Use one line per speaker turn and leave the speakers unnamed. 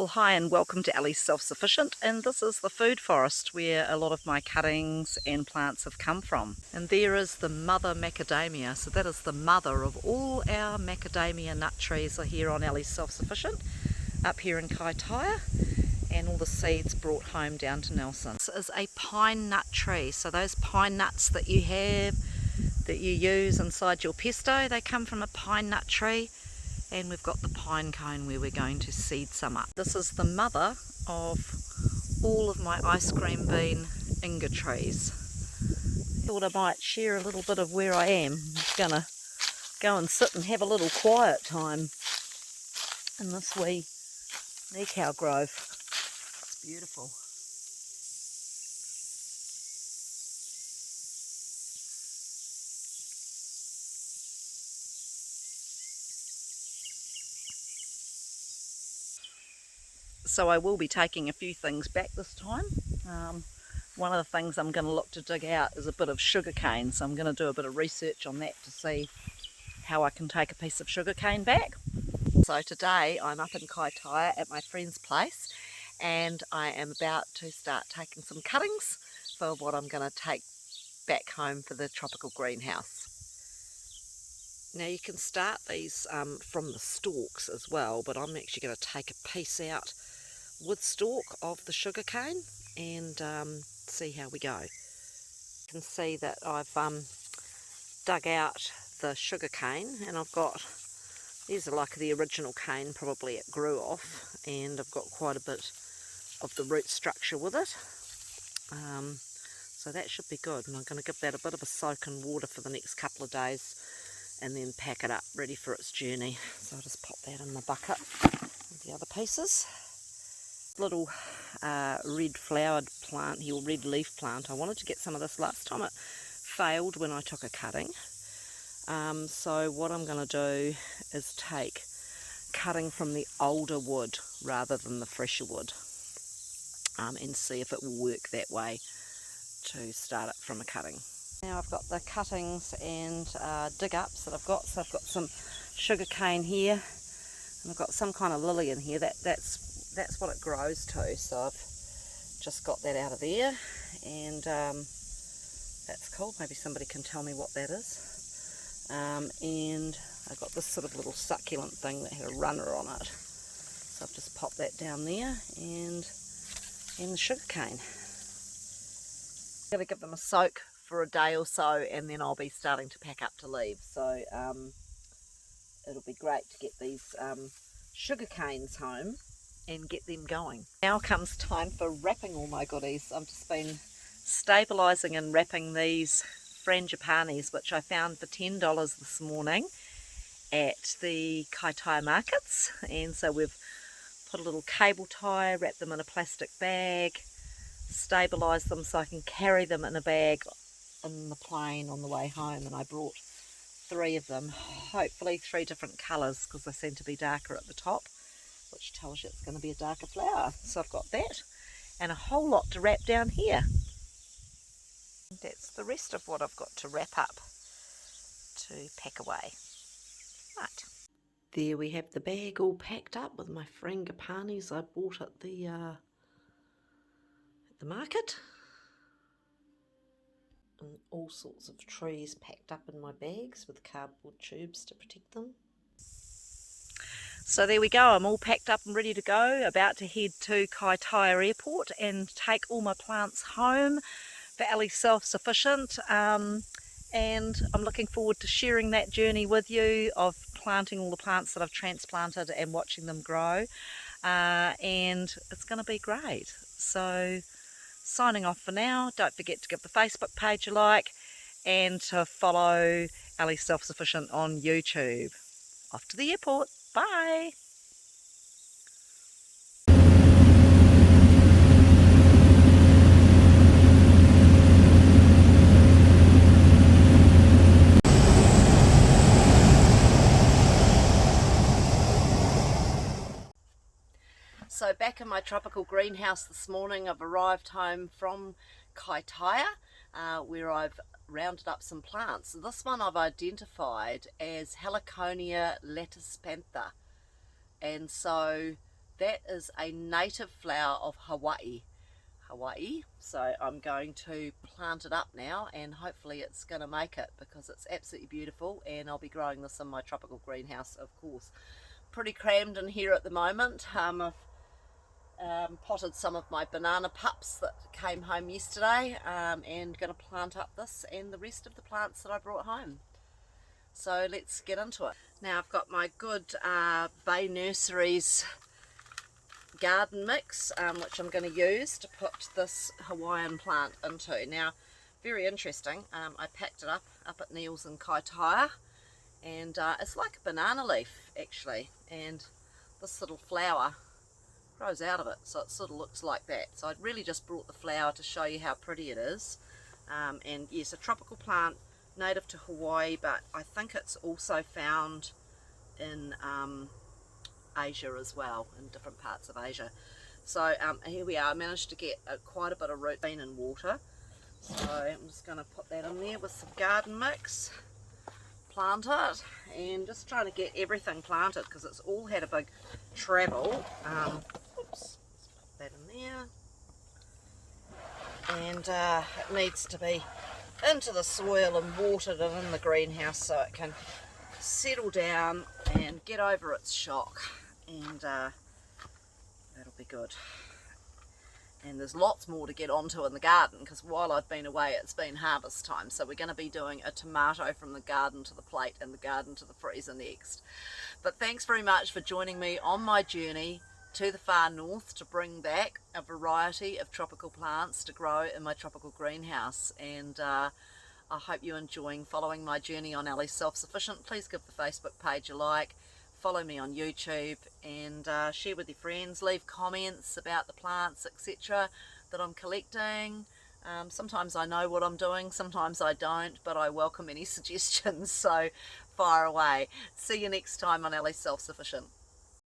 Well, hi and welcome to Ali's Self-Sufficient, and this is the food forest where a lot of my cuttings and plants have come from. And there is the mother macadamia, so that is the mother of all our macadamia nut trees are here on Ali's Self-Sufficient, up here in Kaitaia, and all the seeds brought home down to Nelson. This is a pine nut tree, so those pine nuts that you have, that you use inside your pesto, they come from a pine nut tree. And we've got the pine cone where we're going to seed some up. This is the mother of all of my ice cream bean inga trees. I thought I might share a little bit of where I am. I'm just going to go and sit and have a little quiet time in this wee cow grove. It's beautiful. So I will be taking a few things back this time. One of the things I'm going to look to dig out is a bit of sugar cane, so I'm going to do a bit of research on that to see how I can take a piece of sugar cane back. So today I'm up in Kaitaia at my friend's place, and I am about to start taking some cuttings for what I'm going to take back home for the tropical greenhouse. Now you can start these from the stalks as well, but I'm actually going to take a piece out with stalk of the sugar cane and see how we go. You can see that I've dug out the sugar cane, and I've got, these are like the original cane, probably it grew off, and I've got quite a bit of the root structure with it. So that should be good, and I'm going to give that a bit of a soak in water for the next couple of days and then pack it up ready for its journey. So I'll just pop that in my bucket with the other pieces. Little red flowered plant here, or red leaf plant. I wanted to get some of this last time. It failed when I took a cutting. So what I'm going to do is take cutting from the older wood rather than the fresher wood, and see if it will work that way to start it from a cutting. Now I've got the cuttings and dig ups that I've got. So I've got some sugar cane here, and I've got some kind of lily in here. That's what it grows to, so I've just got that out of there, and that's cool. Maybe somebody can tell me what that is. And I've got this sort of little succulent thing that had a runner on it, so I've just popped that down there, and the sugar cane. I'm going to give them a soak for a day or so, and then I'll be starting to pack up to leave. So it'll be great to get these sugar canes home and get them going. Now comes time for wrapping all my goodies. I've just been stabilising and wrapping these frangipanis, which I found for $10 this morning at the Kaitaia markets. And so we've put a little cable tie, wrapped them in a plastic bag, stabilised them so I can carry them in a bag in the plane on the way home. And I brought 3 of them, hopefully 3 different colours, because they seem to be darker at the top, which tells you it's going to be a darker flower. So I've got that and a whole lot to wrap down here. That's the rest of what I've got to wrap up to pack away. Right. There we have the bag all packed up with my frangipanis I bought at the market. And all sorts of trees packed up in my bags with cardboard tubes to protect them. So there we go, I'm all packed up and ready to go, about to head to Kaitaia Airport and take all my plants home for Ali's Self-Sufficient, and I'm looking forward to sharing that journey with you of planting all the plants that I've transplanted and watching them grow, and it's going to be great. So signing off for now. Don't forget to give the Facebook page a like and to follow Ali's Self-Sufficient on YouTube. Off to the airport. Bye. So back in my tropical greenhouse this morning, I've arrived home from Kaitaia, where I've rounded up some plants. This one I've identified as Heliconia latispantha, and so that is a native flower of Hawaii. So I'm going to plant it up now, and hopefully it's going to make it, because it's absolutely beautiful, and I'll be growing this in my tropical greenhouse, of course. Pretty crammed in here at the moment. I've potted some of my banana pups that came home yesterday, and going to plant up this and the rest of the plants that I brought home. So let's get into it. Now I've got my good Bay Nurseries garden mix, which I'm going to use to put this Hawaiian plant into. Now, very interesting, I packed it up at Neil's in Kaitaia, and it's like a banana leaf actually, and this little flower grows out of it, so it sort of looks like that. So I really just brought the flower to show you how pretty it is. And yes, a tropical plant native to Hawaii, but I think it's also found in Asia as well, in different parts of Asia. So here we are. I managed to get quite a bit of root bean in water, so I'm just going to put that in there with some garden mix, plant it, and just trying to get everything planted because it's all had a big travel. Oops, let's put that in there, and it needs to be into the soil and watered and in the greenhouse so it can settle down and get over its shock, and that'll be good. And there's lots more to get onto in the garden, because while I've been away it's been harvest time, so we're going to be doing a tomato from the garden to the plate and the garden to the freezer next. But thanks very much for joining me on my journey to the far north to bring back a variety of tropical plants to grow in my tropical greenhouse, and I hope you're enjoying following my journey on Ellie's Self-Sufficient. Please give the Facebook page a like, follow me on YouTube, and share with your friends, leave comments about the plants, etc. that I'm collecting. Sometimes I know what I'm doing, sometimes I don't, but I welcome any suggestions, so fire away. See you next time on Ellie's Self-Sufficient.